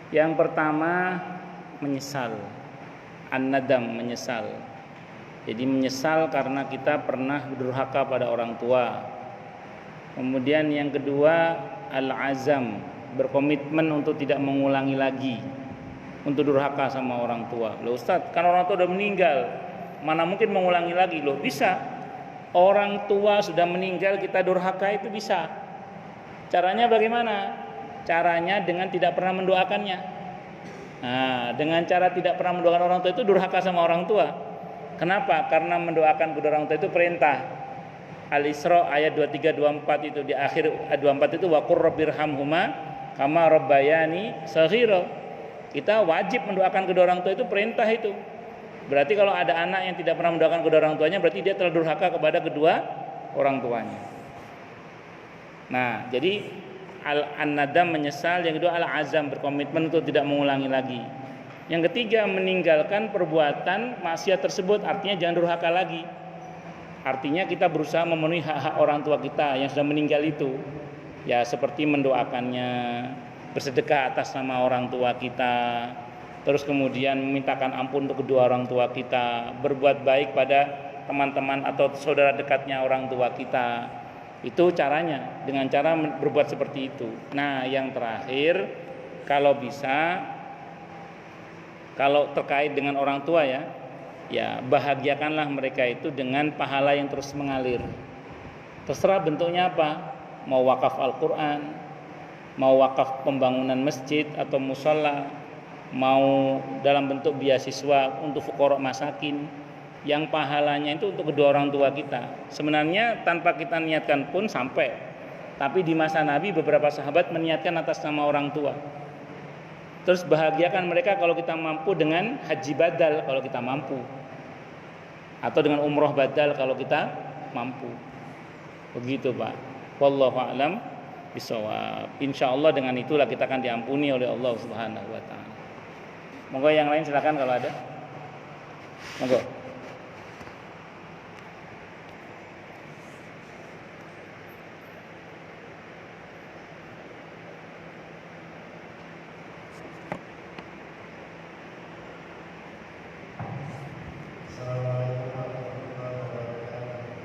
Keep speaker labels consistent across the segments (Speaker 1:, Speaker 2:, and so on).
Speaker 1: Yang pertama menyesal, an-nadam, menyesal. Jadi menyesal karena kita pernah durhaka pada orang tua. Kemudian yang kedua al-azam, berkomitmen untuk tidak mengulangi lagi untuk durhaka sama orang tua. Loh Ustaz, kan orang tua udah meninggal, mana mungkin mengulangi lagi? Loh bisa, orang tua sudah meninggal kita durhaka itu bisa. Caranya bagaimana? Caranya dengan tidak pernah mendoakannya. Nah, dengan cara tidak pernah mendoakan orang tua itu durhaka sama orang tua. Kenapa? Karena mendoakan kedua orang tua itu perintah. Al-Isra ayat 23-24 itu, di akhir 24 itu waqur rabbirhamhuma kama rabbayani shaghira. Kita wajib mendoakan kedua orang tua, itu perintah itu. Berarti kalau ada anak yang tidak pernah mendoakan kedua orang tuanya, berarti dia telah durhaka kepada kedua orang tuanya. Nah, jadi an-nadam, menyesal. Yang kedua al-azam, berkomitmen untuk tidak mengulangi lagi. Yang ketiga meninggalkan perbuatan maksiat tersebut, artinya jangan durhaka lagi. Artinya kita berusaha memenuhi hak-hak orang tua kita yang sudah meninggal itu. Ya seperti mendoakannya, bersedekah atas nama orang tua kita, terus kemudian memintakan ampun untuk kedua orang tua kita, berbuat baik pada teman-teman atau saudara dekatnya orang tua kita. Itu caranya, dengan cara berbuat seperti itu. Nah, yang terakhir, kalau bisa, kalau terkait dengan orang tua ya bahagiakanlah mereka itu dengan pahala yang terus mengalir. Terserah bentuknya apa, mau wakaf Al-Quran, mau wakaf pembangunan masjid atau musola, mau dalam bentuk beasiswa untuk fuqara masakin, yang pahalanya itu untuk kedua orang tua kita. Sebenarnya tanpa kita niatkan pun sampai. Tapi di masa Nabi beberapa sahabat meniatkan atas nama orang tua. Terus bahagiakan mereka kalau kita mampu dengan haji badal kalau kita mampu, atau dengan umroh badal kalau kita mampu. Begitu Pak. Wallahu a'lam bishawab. Insyaallah dengan itulah kita akan diampuni oleh Allah Subhanahu wa taala. Monggo yang lain silakan kalau ada. Monggo.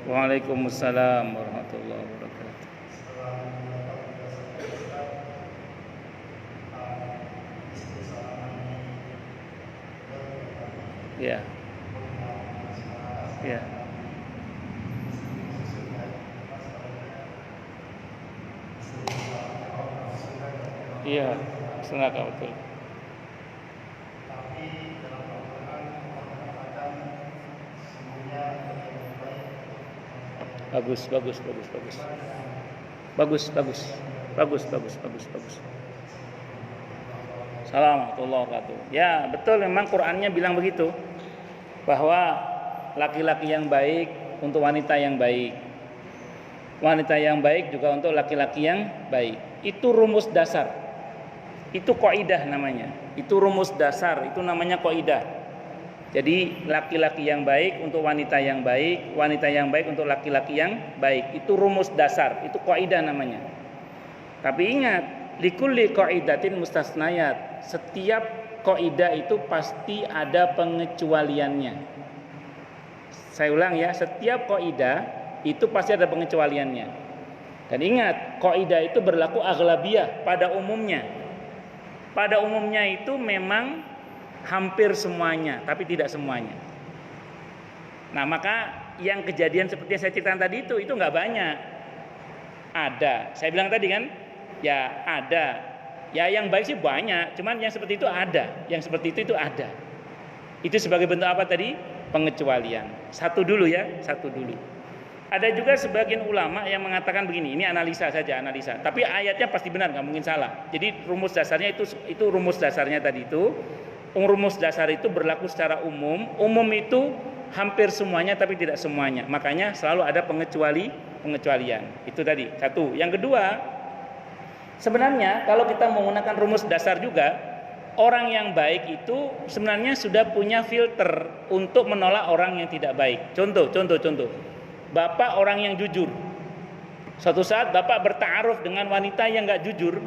Speaker 1: Waalaikumsalam warahmatullahi wabarakatuh. Ya. Ya. Iya, senang betul. Bagus. Assalamualaikum warahmatullahi wabarakatuh. Ya, betul, memang Qur'annya bilang begitu, bahwa laki-laki yang baik untuk wanita yang baik, wanita yang baik juga untuk laki-laki yang baik. Itu rumus dasar. Itu kaidah namanya. Itu rumus dasar, itu namanya kaidah. Jadi laki-laki yang baik untuk wanita yang baik, wanita yang baik untuk laki-laki yang baik. Itu rumus dasar, itu kaidah namanya. Tapi ingat, likulli qaidatin mustasnayat. Setiap kaidah itu pasti ada pengecualiannya. Saya ulang ya, setiap kaidah itu pasti ada pengecualiannya. Dan ingat, kaidah itu berlaku aghlabiyah, pada umumnya. Pada umumnya itu memang hampir semuanya, tapi tidak semuanya. Nah, maka yang kejadian seperti yang saya ceritakan tadi itu nggak banyak. Ada, saya bilang tadi kan, ya ada. Ya yang baik sih banyak, cuman yang seperti itu ada, yang seperti itu ada. Itu sebagai bentuk apa tadi? Pengecualian. Satu dulu. Ada juga sebagian ulama yang mengatakan begini, ini analisa saja, analisa. Tapi ayatnya pasti benar, nggak mungkin salah. Jadi rumus dasarnya itu rumus dasarnya tadi itu. Rumus dasar itu berlaku secara umum. Umum itu hampir semuanya tapi tidak semuanya. Makanya selalu ada pengecualian. Itu tadi, satu. Yang kedua, sebenarnya kalau kita menggunakan rumus dasar juga, orang yang baik itu sebenarnya sudah punya filter untuk menolak orang yang tidak baik. Contoh. Bapak orang yang jujur. Suatu saat bapak bertaaruf dengan wanita yang enggak jujur.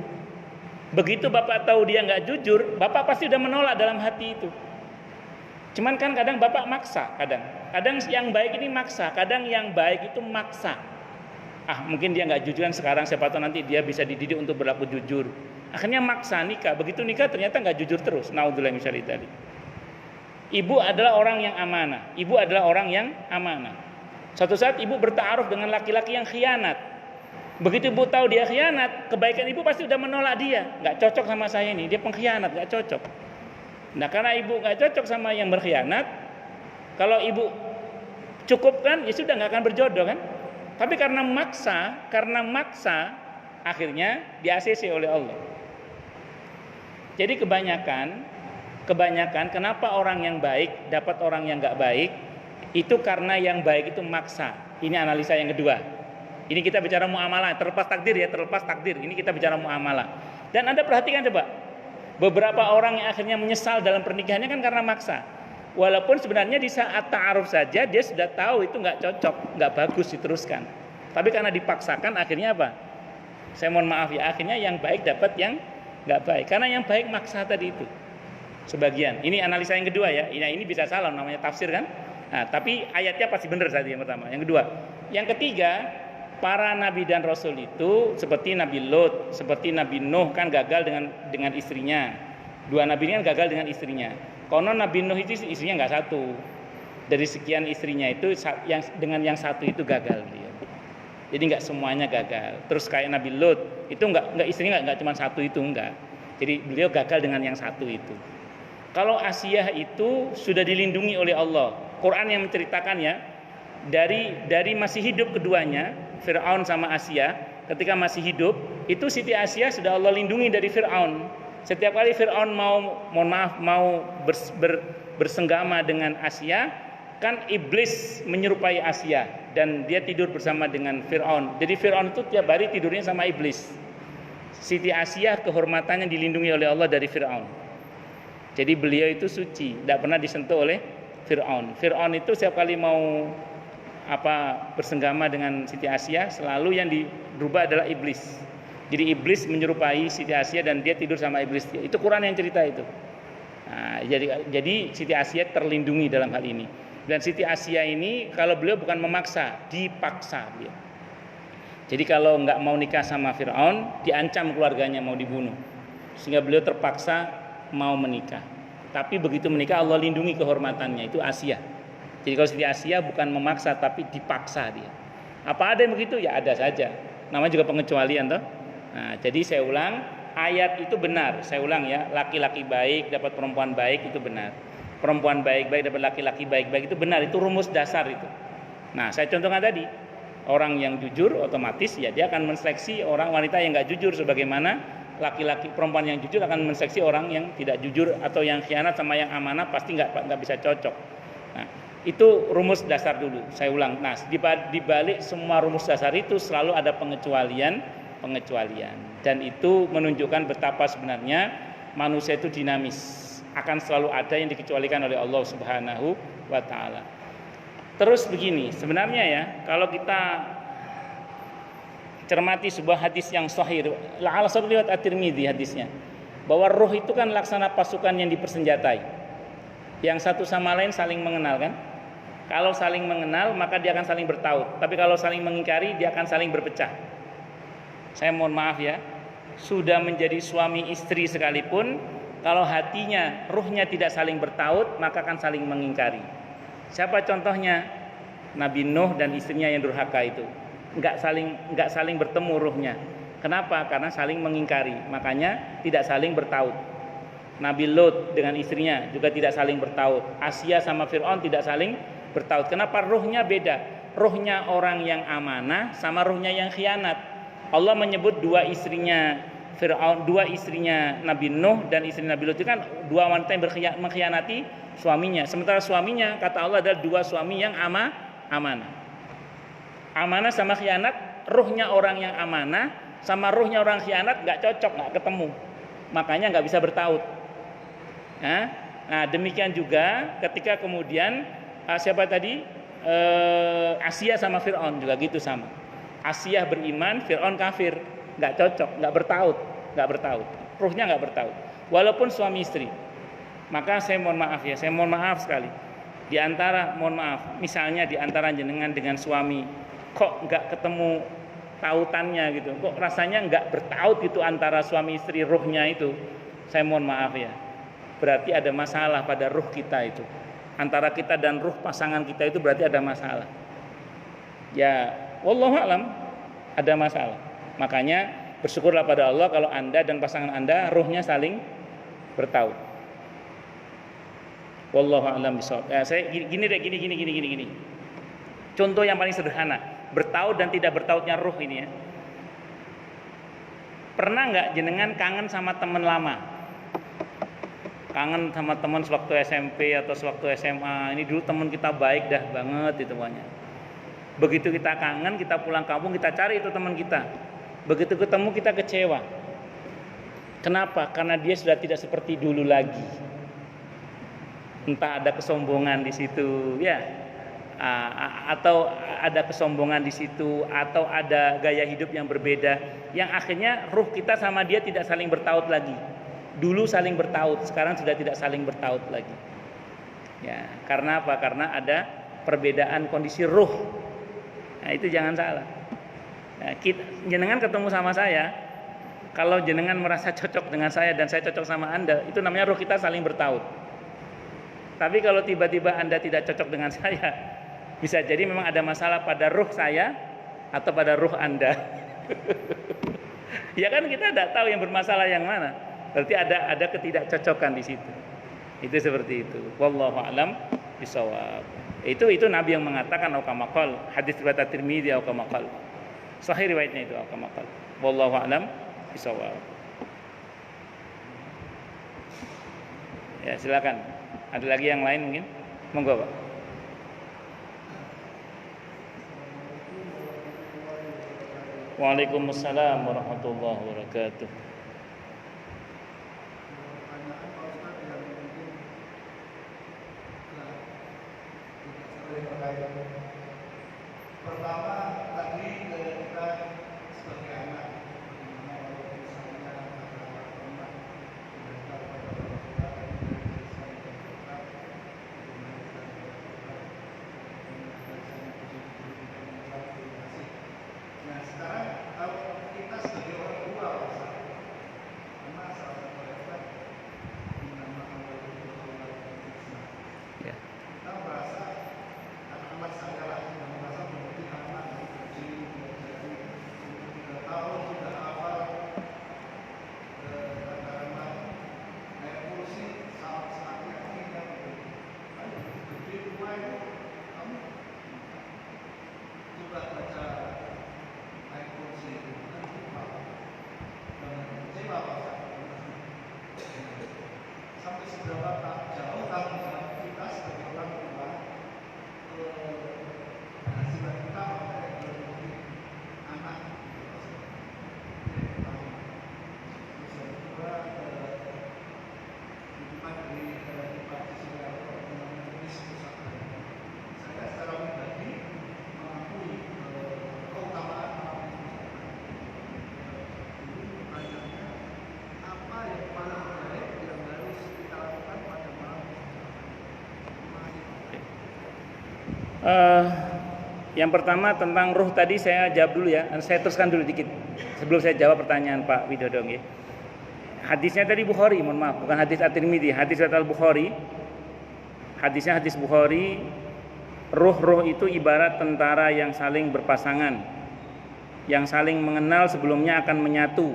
Speaker 1: Begitu Bapak tahu dia nggak jujur, Bapak pasti udah menolak dalam hati itu. Cuman kan kadang Bapak maksa, kadang yang baik ini maksa, kadang yang baik itu maksa. Mungkin dia nggak jujuran sekarang, siapa tahu nanti dia bisa dididik untuk berlaku jujur. Akhirnya maksa nikah, begitu nikah ternyata nggak jujur terus. Naudzubillah min dzalik tadi. Ibu adalah orang yang amanah. Suatu saat ibu bertaaruf dengan laki-laki yang khianat. Begitu ibu tahu dia khianat, kebaikan ibu pasti udah menolak dia. Nggak cocok sama saya ini, dia pengkhianat, nggak cocok. Nah karena ibu nggak cocok sama yang berkhianat, kalau ibu cukupkan, ya sudah nggak akan berjodoh kan. Tapi karena maksa, akhirnya di-ACC oleh Allah. Jadi kebanyakan kenapa orang yang baik dapat orang yang nggak baik, itu karena yang baik itu maksa. Ini analisa yang kedua. Ini kita bicara muamalah, terlepas takdir. Ini kita bicara muamalah. Dan Anda perhatikan coba, beberapa orang yang akhirnya menyesal dalam pernikahannya kan karena maksa. Walaupun sebenarnya di saat ta'aruf saja dia sudah tahu itu nggak cocok, nggak bagus diteruskan. Tapi karena dipaksakan akhirnya apa? Saya mohon maaf ya, akhirnya yang baik dapat yang nggak baik. Karena yang baik maksa tadi itu. Sebagian. Ini analisa yang kedua ya. Ini bisa salah, namanya tafsir kan. Nah, tapi ayatnya pasti benar tadi yang pertama. Yang kedua. Yang ketiga, para nabi dan rasul itu seperti Nabi Lot, seperti Nabi Nuh kan gagal dengan istrinya. Dua nabi ini kan gagal dengan istrinya. Konon Nabi Nuh itu istrinya nggak satu. Dari sekian istrinya itu dengan yang satu itu gagal dia. Jadi nggak semuanya gagal. Terus kayak Nabi Lot itu nggak istrinya nggak cuma satu itu enggak. Jadi beliau gagal dengan yang satu itu. Kalau Asiyah itu sudah dilindungi oleh Allah. Quran yang menceritakannya dari masih hidup keduanya, Fir'aun sama Asiyah, ketika masih hidup itu Siti Asiyah sudah Allah lindungi dari Fir'aun. Setiap kali Fir'aun mau bersenggama dengan Asiyah, kan iblis menyerupai Asiyah dan dia tidur bersama dengan Fir'aun. Jadi Fir'aun itu tiap hari tidurnya sama iblis. Siti Asiyah kehormatannya dilindungi oleh Allah dari Fir'aun. Jadi beliau itu suci, tidak pernah disentuh oleh Fir'aun. Fir'aun itu setiap kali mau bersenggama dengan Siti Asiyah, selalu yang dirubah adalah iblis. Jadi iblis menyerupai Siti Asiyah dan dia tidur sama iblis. Itu Quran yang cerita itu. Nah, jadi Siti Asiyah terlindungi dalam hal ini. Dan Siti Asiyah ini kalau beliau bukan memaksa, dipaksa dia. Jadi kalau nggak mau nikah sama Fir'aun, diancam keluarganya mau dibunuh. Sehingga beliau terpaksa mau menikah. Tapi begitu menikah Allah lindungi kehormatannya, itu Asiyah. Jadi kalau Siti Asiyah bukan memaksa tapi dipaksa dia. Apa ada yang begitu? Ya ada saja. Namanya juga pengecualian toh. Nah, jadi saya ulang, ayat itu benar. Saya ulang ya, laki-laki baik dapat perempuan baik itu benar. Perempuan baik-baik dapat laki-laki baik-baik itu benar. Itu rumus dasar itu. Nah, saya contohkan tadi, orang yang jujur otomatis ya dia akan menseleksi orang wanita yang nggak jujur, sebagaimana laki-laki perempuan yang jujur akan menseleksi orang yang tidak jujur atau yang khianat sama yang amanah pasti nggak bisa cocok. Nah, itu rumus dasar dulu. Saya ulang. Nah, di balik semua rumus dasar itu selalu ada pengecualian, dan itu menunjukkan betapa sebenarnya manusia itu dinamis, akan selalu ada yang dikecualikan oleh Allah Subhanahu wa taala. Terus begini, sebenarnya ya, kalau kita cermati sebuah hadis yang sahih, al-Sahih riwayat At-Tirmidzi hadisnya, bahwa roh itu kan laksana pasukan yang dipersenjatai. Yang satu sama lain saling mengenal kan? Kalau saling mengenal maka dia akan saling bertaut. Tapi kalau saling mengingkari dia akan saling berpecah. Saya mohon maaf ya, sudah menjadi suami istri sekalipun, kalau hatinya, ruhnya tidak saling bertaut, maka akan saling mengingkari. Siapa contohnya? Nabi Nuh dan istrinya yang durhaka itu. Enggak saling bertemu ruhnya. Kenapa? Karena saling mengingkari, makanya tidak saling bertaut. Nabi Lot dengan istrinya juga tidak saling bertaut. Asiyah sama Fir'aun tidak saling bertaut. Kenapa? Ruhnya beda. Ruhnya orang yang amanah sama ruhnya yang khianat. Allah menyebut dua istrinya Fir'aun, dua istrinya Nabi Nuh dan istri Nabi Lot itu kan dua wanita yang mengkhianati suaminya. Sementara suaminya, kata Allah, adalah dua suami yang amanah. Amanah sama khianat, ruhnya orang yang amanah sama ruhnya orang khianat nggak cocok, nggak ketemu. Makanya nggak bisa bertaut. Nah, demikian juga ketika kemudian siapa tadi? Asiyah sama Fir'aun juga gitu sama. Asiyah beriman, Fir'aun kafir, nggak cocok, nggak bertaut. ruhnya nggak bertaut. Walaupun suami istri. Maka saya mohon maaf ya, saya mohon maaf sekali. Di antara, mohon maaf, misalnya di antara jenengan dengan suami, kok nggak ketemu tautannya gitu, kok rasanya nggak bertaut gitu antara suami istri ruhnya itu, saya mohon maaf ya, berarti ada masalah pada ruh kita itu, antara kita dan ruh pasangan kita itu berarti ada masalah. Ya, wallahu alam, ada masalah. Makanya bersyukurlah pada Allah kalau Anda dan pasangan Anda ruhnya saling bertaut. Wallahu a'lam bishawab. Saya gini. Contoh yang paling sederhana, bertaut dan tidak bertautnya ruh ini ya. Pernah nggak jenengan kangen sama teman lama? Kangen sama teman sewaktu SMP atau sewaktu SMA. Ini dulu teman kita baik dah banget itu pokoknya. Begitu kita kangen, kita pulang kampung, kita cari itu teman kita. Begitu ketemu kita kecewa. Kenapa? Karena dia sudah tidak seperti dulu lagi. Entah ada kesombongan di situ, ya, atau ada kesombongan di situ, atau ada gaya hidup yang berbeda, yang akhirnya ruh kita sama dia tidak saling bertaut lagi. Dulu saling bertaut, sekarang sudah tidak saling bertaut lagi. Ya, karena apa? Karena ada perbedaan kondisi ruh. Nah, itu jangan salah. Nah, jenengan ketemu sama saya, kalau jenengan merasa cocok dengan saya dan saya cocok sama Anda, itu namanya ruh kita saling bertaut. Tapi kalau tiba-tiba Anda tidak cocok dengan saya, bisa jadi memang ada masalah pada ruh saya atau pada ruh Anda. Ya kan kita tidak tahu yang bermasalah yang mana. Berarti ada ketidakcocokan di situ. Itu seperti itu. Wallahu a'lam bishawab. Itu Nabi yang mengatakan au kama qala, hadis riwayat Tirmidzi au kama qala. Sahih riwayatnya itu au kama qala. Wallahu a'lam bishawab. Ya, silakan. Ada lagi yang lain mungkin? Monggo, Pak. Waalaikumsalam warahmatullahi wabarakatuh.
Speaker 2: Pertama tadi kita sebagai anak
Speaker 1: Yang pertama tentang ruh tadi saya jawab dulu ya. Saya teruskan dulu dikit sebelum saya jawab pertanyaan Pak Widodo ya. Hadisnya tadi Bukhari, mohon maaf, bukan hadis At-Tirmidzi, hadis Al-Bukhari. Hadisnya hadis Bukhari, ruh-ruh itu ibarat tentara yang saling berpasangan, yang saling mengenal sebelumnya akan menyatu,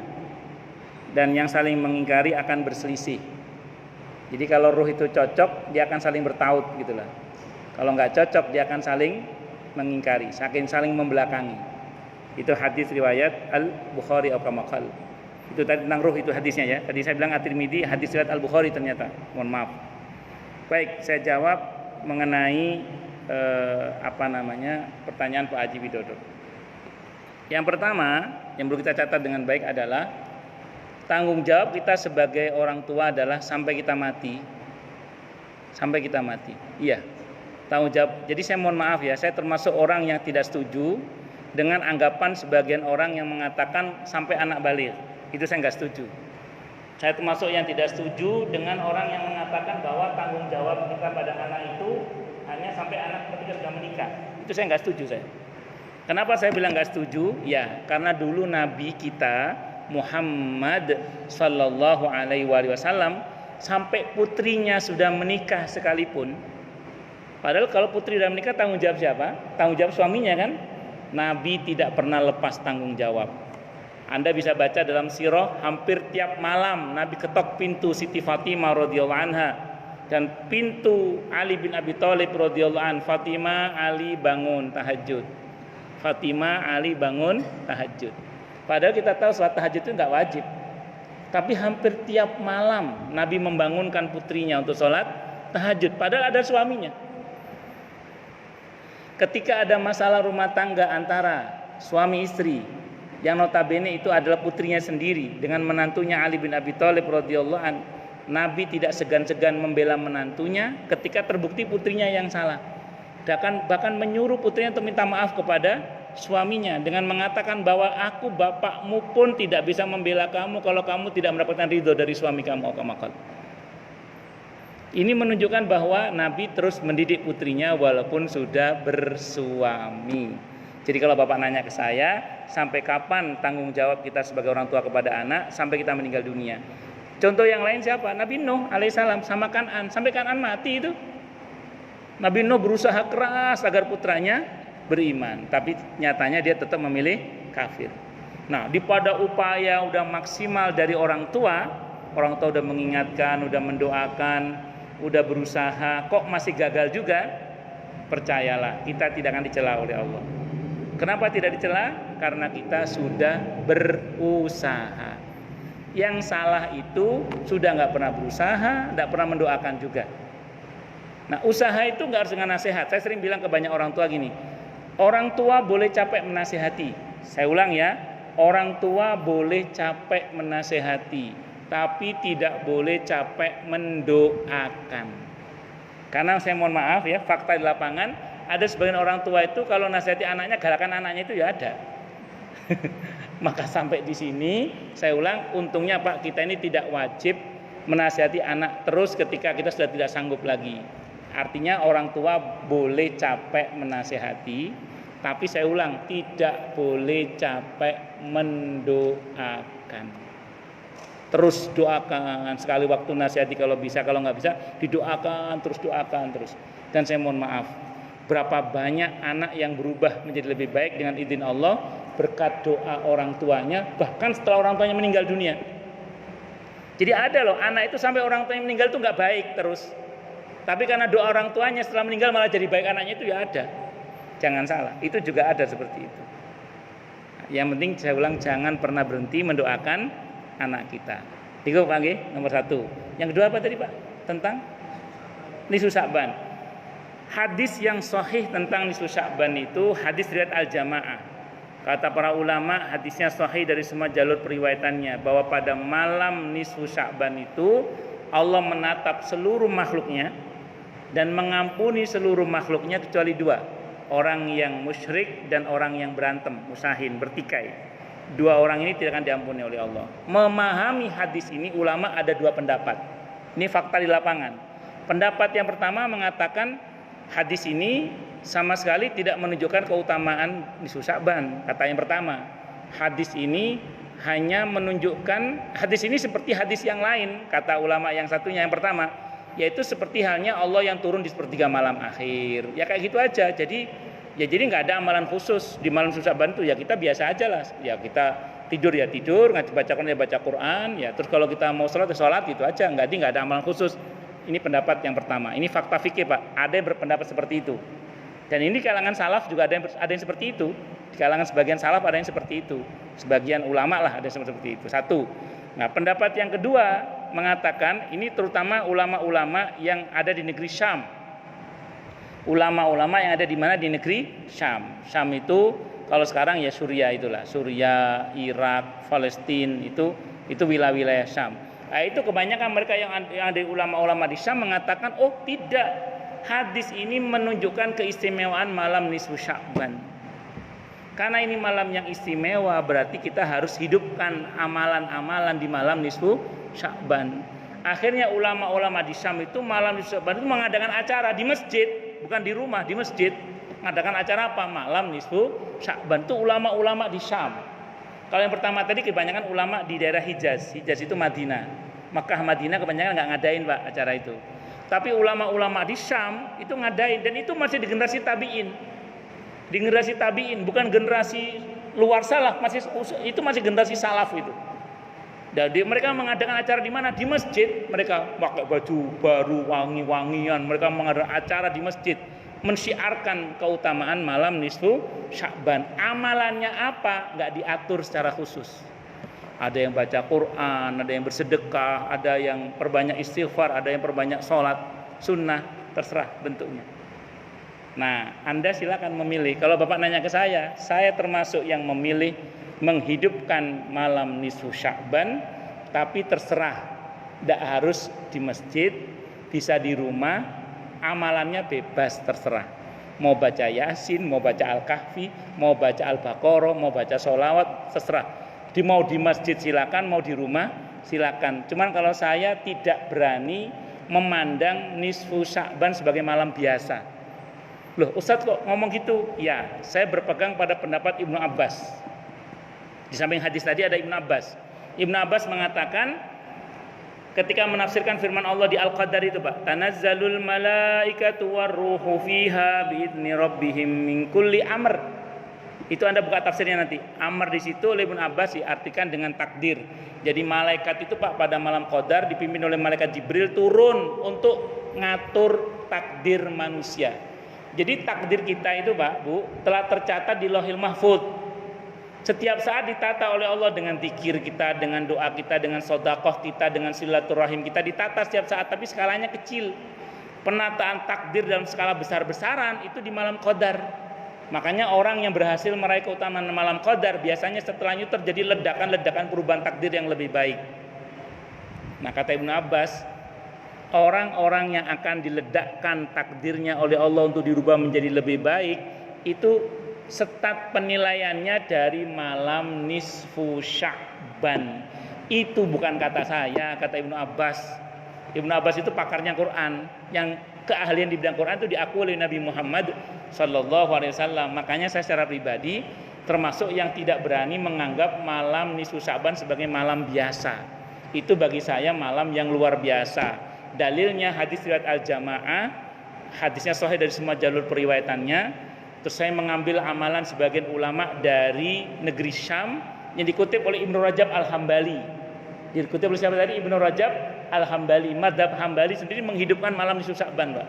Speaker 1: dan yang saling mengingkari akan berselisih. Jadi kalau ruh itu cocok, dia akan saling bertaut gitulah. Kalau nggak cocok, dia akan saling mengingkari, saling membelakangi. Itu hadis riwayat Al-Bukhari atau kama qala. Itu tadi tentang ruh, itu hadisnya ya. Tadi saya bilang At-Tirmidzi, hadis riwayat Al-Bukhari ternyata. Mohon maaf. Baik, saya jawab mengenai pertanyaan Pak Haji Widodo. Yang pertama, yang perlu kita catat dengan baik adalah tanggung jawab kita sebagai orang tua adalah sampai kita mati. Sampai kita mati. Iya. Tanggung jawab. Jadi saya mohon maaf ya, saya termasuk orang yang tidak setuju dengan anggapan sebagian orang yang mengatakan sampai anak baligh. Itu saya nggak setuju. Saya termasuk yang tidak setuju dengan orang yang mengatakan bahwa tanggung jawab kita pada anak itu hanya sampai anak ketika sudah menikah. Itu saya nggak setuju saya. Kenapa saya bilang nggak setuju? Ya, karena dulu Nabi kita Muhammad Sallallahu Alaihi Wasallam sampai putrinya sudah menikah sekalipun. Padahal kalau putri sudah menikah tanggung jawab siapa? Tanggung jawab suaminya kan? Nabi tidak pernah lepas tanggung jawab. Anda bisa baca dalam sirah, hampir tiap malam Nabi ketok pintu Siti Fatimah radhiyallahu anha dan pintu Ali bin Abi Thalib radhiyallahu an. Fatimah, Ali bangun tahajud. Fatimah, Ali bangun tahajud. Padahal kita tahu salat tahajud itu enggak wajib. Tapi hampir tiap malam Nabi membangunkan putrinya untuk salat tahajud padahal ada suaminya. Ketika ada masalah rumah tangga antara suami istri yang notabene itu adalah putrinya sendiri dengan menantunya Ali bin Abi Thalib radhiyallahu an, Nabi tidak segan-segan membela menantunya ketika terbukti putrinya yang salah. Bahkan menyuruh putrinya untuk minta maaf kepada suaminya dengan mengatakan bahwa aku bapakmu pun tidak bisa membela kamu kalau kamu tidak mendapatkan ridho dari suami kamu. Ini menunjukkan bahwa Nabi terus mendidik putrinya walaupun sudah bersuami. Jadi kalau Bapak nanya ke saya, sampai kapan tanggung jawab kita sebagai orang tua kepada anak sampai kita meninggal dunia? Contoh yang lain siapa? Nabi Nuh alaihissalam sama Kan'an, sampai Kan'an mati itu. Nabi Nuh berusaha keras agar putranya beriman, tapi nyatanya dia tetap memilih kafir. Nah, pada upaya udah maksimal dari orang tua udah mengingatkan, udah mendoakan, udah berusaha, kok masih gagal juga? Percayalah, kita tidak akan dicela oleh Allah. Kenapa tidak dicela? Karena kita sudah berusaha. Yang salah itu sudah nggak pernah berusaha, nggak pernah mendoakan juga. Nah, usaha itu nggak harus dengan nasihat. Saya sering bilang ke banyak orang tua gini, orang tua boleh capek menasehati. Saya ulang ya, orang tua boleh capek menasehati, tapi tidak boleh capek mendoakan. Karena saya mohon maaf ya, fakta di lapangan, ada sebagian orang tua itu kalau nasihati anaknya, galakan anaknya itu ya ada. Maka sampai di sini saya ulang, untungnya Pak, kita ini tidak wajib menasihati anak terus ketika kita sudah tidak sanggup lagi. Artinya orang tua boleh capek menasihati, tapi saya ulang, tidak boleh capek mendoakan. Terus doakan, sekali waktu nasihati kalau bisa, kalau nggak bisa didoakan terus. Dan saya mohon maaf, berapa banyak anak yang berubah menjadi lebih baik dengan izin Allah berkat doa orang tuanya, bahkan setelah orang tuanya meninggal dunia. Jadi ada loh anak itu sampai orang tuanya meninggal itu nggak baik terus, tapi karena doa orang tuanya setelah meninggal malah jadi baik anaknya, itu ya ada. Jangan salah, itu juga ada seperti itu. Yang penting saya ulang, jangan pernah berhenti mendoakan anak kita. Itu Pak G, nomor 1. Yang kedua apa tadi Pak? Tentang nisfu Sya'ban. Hadis yang sahih tentang nisfu Sya'ban itu hadis riwayat Al-Jamaah. Kata para ulama, hadisnya sahih dari semua jalur periwayatannya, bahwa pada malam nisfu Sya'ban itu Allah menatap seluruh makhluknya dan mengampuni seluruh makhluknya kecuali 2, orang yang musyrik dan orang yang berantem, musahin, bertikai. 2 orang ini tidak akan diampuni oleh Allah. Memahami hadis ini ulama ada 2 pendapat. Ini fakta di lapangan. Pendapat yang pertama mengatakan hadis ini sama sekali tidak menunjukkan keutamaan nisfu Sya'ban. Kata yang pertama, hadis ini hanya menunjukkan, hadis ini seperti hadis yang lain, kata ulama yang satunya, yang pertama, yaitu seperti halnya Allah yang turun di sepertiga malam akhir. Ya kayak gitu aja. Jadi nggak ada amalan khusus di malam nisfu Sya'ban itu, ya kita biasa aja lah. Ya kita tidur ya tidur, baca Quran ya baca Quran, ya terus kalau kita mau sholat ya sholat, gitu aja. Nggak ada amalan khusus. Ini pendapat yang pertama. Ini fakta fikih Pak. Ada yang berpendapat seperti itu. Dan ini di kalangan salaf juga ada yang seperti itu. Di kalangan sebagian salaf ada yang seperti itu. Sebagian ulama lah ada yang seperti itu. 1. Nah, pendapat yang kedua mengatakan, ini terutama ulama-ulama yang ada di negeri Syam. Ulama-ulama yang ada di mana? Di negeri Syam. Syam itu kalau sekarang ya Suriah itulah. Suriah, Irak, Palestina, itu wilayah-wilayah Syam. Nah, itu kebanyakan mereka yang ada ulama-ulama di Syam mengatakan, oh tidak, hadis ini menunjukkan keistimewaan malam nisfu Sya'ban. Karena ini malam yang istimewa, berarti kita harus hidupkan amalan-amalan di malam nisfu Sya'ban. Akhirnya ulama-ulama di Syam itu malam nisfu Sya'ban itu mengadakan acara di masjid, bukan di rumah, di masjid. Mengadakan acara apa? Malam nisfu Sya'ban. Itu ulama-ulama di Syam. Kalau yang pertama tadi kebanyakan ulama di daerah Hijaz. Hijaz itu Madinah. Makkah Madinah kebanyakan nggak ngadain Pak acara itu. Tapi ulama-ulama di Syam itu ngadain, dan itu masih di generasi tabi'in. Di generasi tabi'in, bukan generasi luar salaf, itu masih generasi salaf itu. Jadi mereka mengadakan acara di mana? Di masjid. Mereka pakai baju baru, wangi-wangian. Mereka mengadakan acara di masjid, mensyiarkan keutamaan malam nisfu Sya'ban. Amalannya apa? Nggak diatur secara khusus. Ada yang baca Quran, ada yang bersedekah, ada yang perbanyak istighfar, ada yang perbanyak sholat sunnah, terserah bentuknya. Nah, Anda silakan memilih. Kalau Bapak nanya ke saya termasuk yang memilih menghidupkan malam nisfu Sya'ban, tapi terserah, tidak harus di masjid, bisa di rumah, amalannya bebas, terserah. Mau baca Yasin, mau baca Al-Kahfi, mau baca Al-Baqarah, mau baca sholawat, terserah. Mau di masjid silakan, mau di rumah silakan. Cuman kalau saya tidak berani memandang nisfu Sya'ban sebagai malam biasa. Loh, Ustadz kok ngomong gitu? Ya, saya berpegang pada pendapat Ibnu Abbas. Di samping hadis tadi ada Ibnu Abbas. Ibnu Abbas mengatakan ketika menafsirkan firman Allah di Al-Qadar itu, Pak, tanazzalul malaikatu warruhu fiha biidzni rabbihim min kulli amr. Itu Anda buka tafsirnya nanti. Amr di situ oleh Ibnu Abbas diartikan dengan takdir. Jadi malaikat itu Pak pada malam Qadar dipimpin oleh malaikat Jibril turun untuk ngatur takdir manusia. Jadi takdir kita itu Pak, Bu, telah tercatat di Lauhil Mahfuz. Setiap saat ditata oleh Allah dengan zikir kita, dengan doa kita, dengan sedekah kita, dengan silaturahim kita, ditata setiap saat, tapi skalanya kecil. Penataan takdir dalam skala besar-besaran itu di malam Qadar. Makanya orang yang berhasil meraih keutamaan malam Qadar biasanya setelahnya terjadi ledakan-ledakan perubahan takdir yang lebih baik. Nah, kata Ibnu Abbas, orang-orang yang akan diledakkan takdirnya oleh Allah untuk dirubah menjadi lebih baik, itu stat penilaiannya dari malam nisfu Sya'ban. Itu bukan kata saya, kata Ibnu Abbas. Ibnu Abbas itu pakarnya Quran, yang keahlian di bidang Quran itu diakui oleh Nabi Muhammad Sallallahu Alaihi Wasallam. Makanya saya secara pribadi termasuk yang tidak berani menganggap malam nisfu Sya'ban sebagai malam biasa. Itu bagi saya malam yang luar biasa. Dalilnya hadis riwayat Al-Jamaah, hadisnya sahih dari semua jalur periwayatannya. Terus saya mengambil amalan sebagian ulama dari negeri Syam yang dikutip oleh Ibnu Rajab Al-Hambali. Dikutip oleh siapa tadi? Ibnu Rajab Al-Hambali. Madzhab Hambali sendiri menghidupkan malam nisfu Sya'ban, Pak.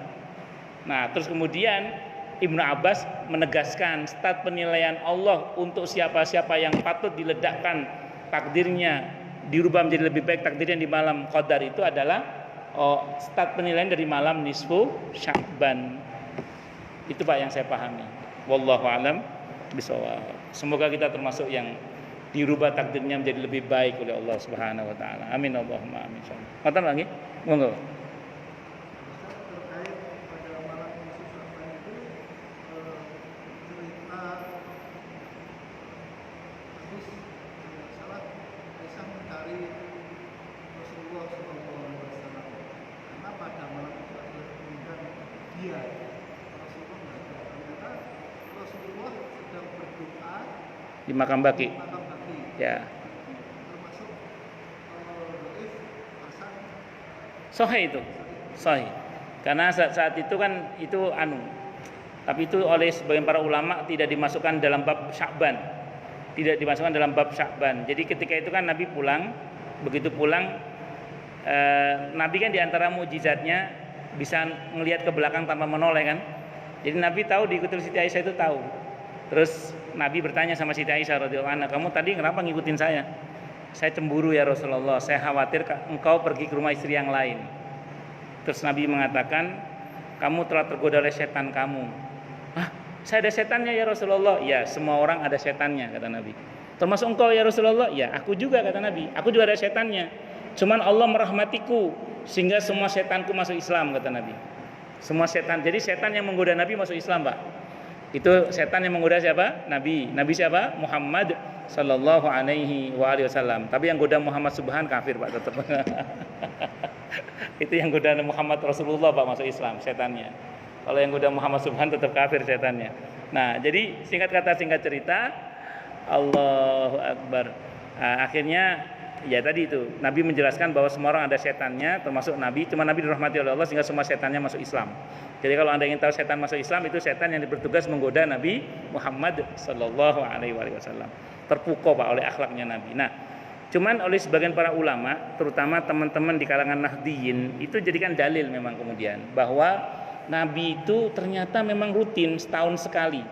Speaker 1: Nah, terus kemudian Ibnu Abbas menegaskan stat penilaian Allah untuk siapa-siapa yang patut diledakkan takdirnya, dirubah menjadi lebih baik takdirnya di malam Qadar itu adalah stat penilaian dari malam nisfu Sya'ban. Itu Pak yang saya pahami. Wallahu a'lam bishawab. Semoga kita termasuk yang dirubah takdirnya menjadi lebih baik oleh Allah Subhanahu wa taala. Amin Allahumma amin. Ngoten lagi? Monggo.
Speaker 2: Terkait pada malam nisfu Sya'ban itu cerita hadis salah Aisyah mencari Rasulullah SAW karena pada malam itu adalah kemudian dia Rasulullah nggak ada. Ternyata Rasulullah sedang berdoa
Speaker 1: Di makam Baqi. Ya.
Speaker 2: Termasuk Dhaif Hasan.
Speaker 1: Sahih itu. Sahih. Karena saat itu kan itu tapi itu oleh sebagian para ulama tidak dimasukkan dalam bab Sya'ban. Tidak dimasukkan dalam bab Sya'ban. Jadi ketika itu kan Nabi pulang, begitu pulang Nabi kan diantara mukjizatnya bisa melihat ke belakang tanpa menoleh kan. Jadi Nabi tahu diikuti Siti Aisyah itu tahu. Terus Nabi bertanya sama Siti Aisyah radhiyallahu anha, "Kamu tadi kenapa ngikutin saya?" "Saya cemburu ya Rasulullah, saya khawatir engkau pergi ke rumah istri yang lain." Terus Nabi mengatakan, "Kamu telah tergoda oleh setan kamu." "Hah, saya ada setannya ya Rasulullah?" "Ya, semua orang ada setannya," kata Nabi. "Termasuk engkau ya Rasulullah?" "Ya, aku juga," kata Nabi. "Aku juga ada setannya. Cuman Allah merahmatiku sehingga semua setanku masuk Islam," kata Nabi. Semua setan. Jadi setan yang menggoda Nabi masuk Islam, Pak. Itu setan yang menggoda siapa? Nabi. Nabi siapa? Muhammad sallallahu alaihi wasallam. Tapi yang goda Muhammad subhan kafir, Pak, tetap. Itu yang goda Muhammad Rasulullah, Pak, masuk Islam setannya. Kalau yang goda Muhammad subhan tetap kafir setannya. Nah, jadi singkat kata singkat cerita, Allahu Akbar. Akhirnya ya tadi itu Nabi menjelaskan bahwa semua orang ada setannya, termasuk Nabi. Cuma Nabi dirahmati oleh Allah sehingga semua setannya masuk Islam. Jadi kalau Anda ingin tahu setan masuk Islam, itu setan yang bertugas menggoda Nabi Muhammad sallallahu alaihi wasallam. Terpukau, Pak, oleh akhlaknya Nabi. Nah, cuman oleh sebagian para ulama, terutama teman-teman di kalangan Nahdiyin, itu jadikan dalil memang kemudian bahwa Nabi itu ternyata memang rutin setahun sekali.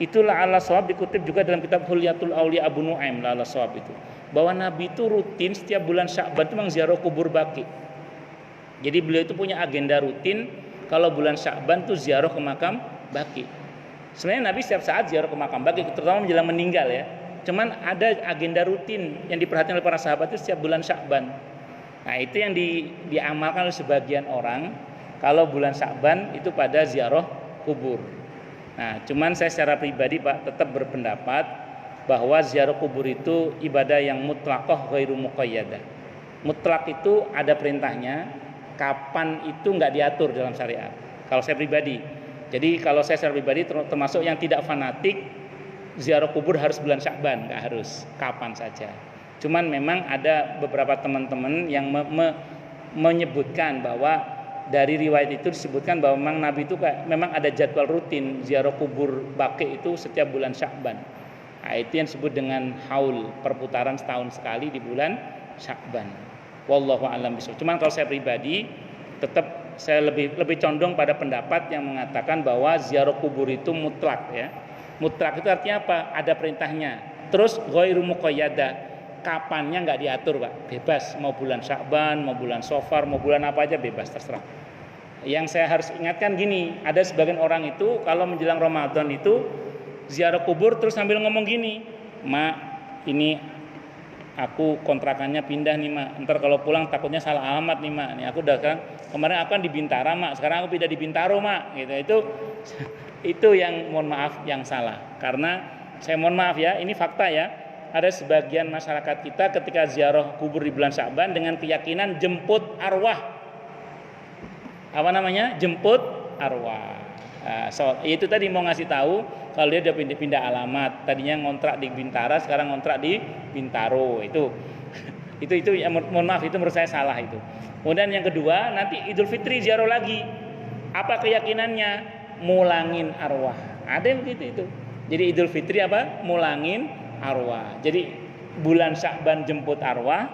Speaker 1: Itulah ala shawab, dikutip juga dalam kitab Hulyatul Auliya Abu Nuaim, ala shawab itu. Bahwa Nabi itu rutin setiap bulan Sya'ban itu memang ziarah kubur Baqi. Jadi beliau itu punya agenda rutin, kalau bulan Sya'ban itu ziarah ke makam Baqi. Sebenarnya Nabi setiap saat ziarah ke makam Baqi, terutama menjelang meninggal ya. Cuman ada agenda rutin yang diperhatikan oleh para sahabat itu setiap bulan Sya'ban. Nah, itu yang diamalkan oleh sebagian orang kalau bulan Sya'ban itu pada ziarah kubur. Nah, cuman saya secara pribadi, Pak, tetap berpendapat bahwa ziarah kubur itu ibadah yang mutlaqah ghairu muqayyadah. Mutlak itu ada perintahnya, kapan itu nggak diatur dalam syariat. Kalau saya pribadi. Jadi kalau saya secara pribadi termasuk yang tidak fanatik, ziarah kubur harus bulan Sya'ban, nggak harus, kapan saja. Cuman memang ada beberapa teman-teman yang menyebutkan bahwa dari riwayat itu disebutkan bahwa memang Nabi itu memang ada jadwal rutin ziarah kubur Baqi itu setiap bulan Sya'ban. Nah, itu yang disebut dengan haul, perputaran setahun sekali di bulan Sya'ban. Wallahu a'lam bishawab. Cuman kalau saya pribadi tetap saya lebih condong pada pendapat yang mengatakan bahwa ziarah kubur itu mutlak ya. Mutlak itu artinya apa? Ada perintahnya. Terus ghairu muqayyadah. Kapannya nggak diatur, Pak. Bebas, mau bulan Sya'ban, mau bulan Safar, mau bulan apa aja bebas, terserah. Yang saya harus ingatkan gini, ada sebagian orang itu kalau menjelang Ramadan itu ziarah kubur terus sambil ngomong gini, "Mak, ini aku kontrakannya pindah nih, Mak. Ntar kalau pulang takutnya salah alamat nih, Mak. Nih aku udah kan kemarin aku kan di Bintara, Mak. Sekarang aku pindah di Bintaro, Mak." Gitu. Itu yang mohon maaf yang salah. Karena saya mohon maaf ya, ini fakta ya. Ada sebagian masyarakat kita ketika ziarah kubur di bulan Sya'ban dengan keyakinan jemput arwah. Apa namanya? Jemput arwah. Nah, itu tadi mau ngasih tahu kalau dia udah pindah alamat. Tadinya ngontrak di Bintara, sekarang ngontrak di Bintaro. Itu ya, mohon maaf, itu menurut saya salah itu. Kemudian yang kedua, nanti Idul Fitri ziarah lagi. Apa keyakinannya? Mulangin arwah. Ada yang begitu itu. Jadi Idul Fitri apa? Mulangin arwah. Jadi bulan Sya'ban jemput arwah,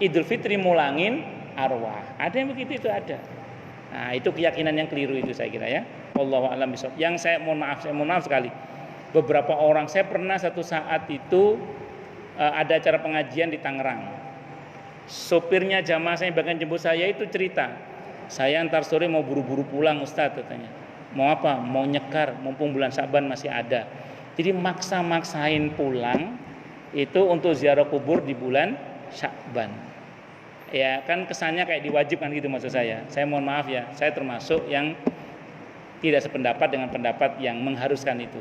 Speaker 1: Idul Fitri mulangin arwah. Ada yang begitu, itu ada. Nah, itu keyakinan yang keliru itu saya kira ya. Wallahu a'lam bishawab. Yang saya mohon maaf sekali. Beberapa orang, saya pernah satu saat itu ada acara pengajian di Tangerang. Sopirnya jamaah saya bagian jemput saya itu cerita, "Saya antar sore mau buru-buru pulang, Ustaz," katanya. "Mau apa? Mau nyekar, mumpung bulan Sya'ban masih ada." Jadi maksa-maksain pulang itu untuk ziarah kubur di bulan Sya'ban. Ya kan kesannya kayak diwajibkan gitu maksud saya. Saya mohon maaf ya, saya termasuk yang tidak sependapat dengan pendapat yang mengharuskan itu.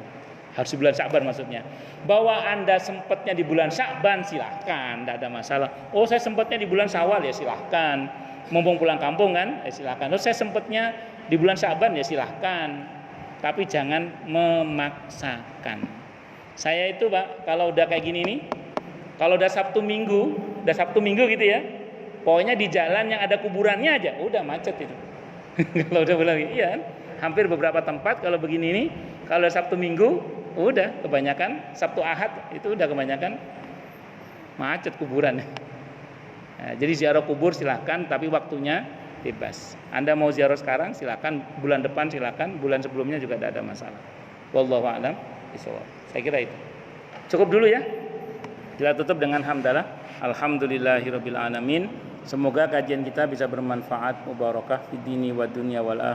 Speaker 1: Harus di bulan Sya'ban maksudnya. Bahwa Anda sempatnya di bulan Sya'ban silahkan, tidak ada masalah. Oh, saya sempatnya di bulan Syawal, ya silahkan. Mumpung pulang kampung kan, ya silahkan. Oh, saya sempatnya di bulan Sya'ban, ya silahkan. Tapi jangan memaksakan. Saya itu, Pak, kalau udah kayak gini nih, kalau udah Sabtu Minggu gitu ya, pokoknya di jalan yang ada kuburannya aja, udah macet itu. Kalau udah bilang, iya kan? Hampir beberapa tempat kalau begini nih, kalau Sabtu Minggu, udah kebanyakan Sabtu Ahad itu udah kebanyakan macet kuburan. Nah, jadi ziarah kubur silahkan, tapi waktunya bebas. Anda mau ziarah sekarang silahkan, bulan depan silahkan, bulan sebelumnya juga tidak ada masalah. Wallahu a'lam bishawab. Saya kira itu. Cukup dulu ya. Kita tutup dengan hamdalah. Alhamdulillahirabbil alamin. Semoga kajian kita bisa bermanfaat, mubarakah fid dini wad dunya wal akhirah.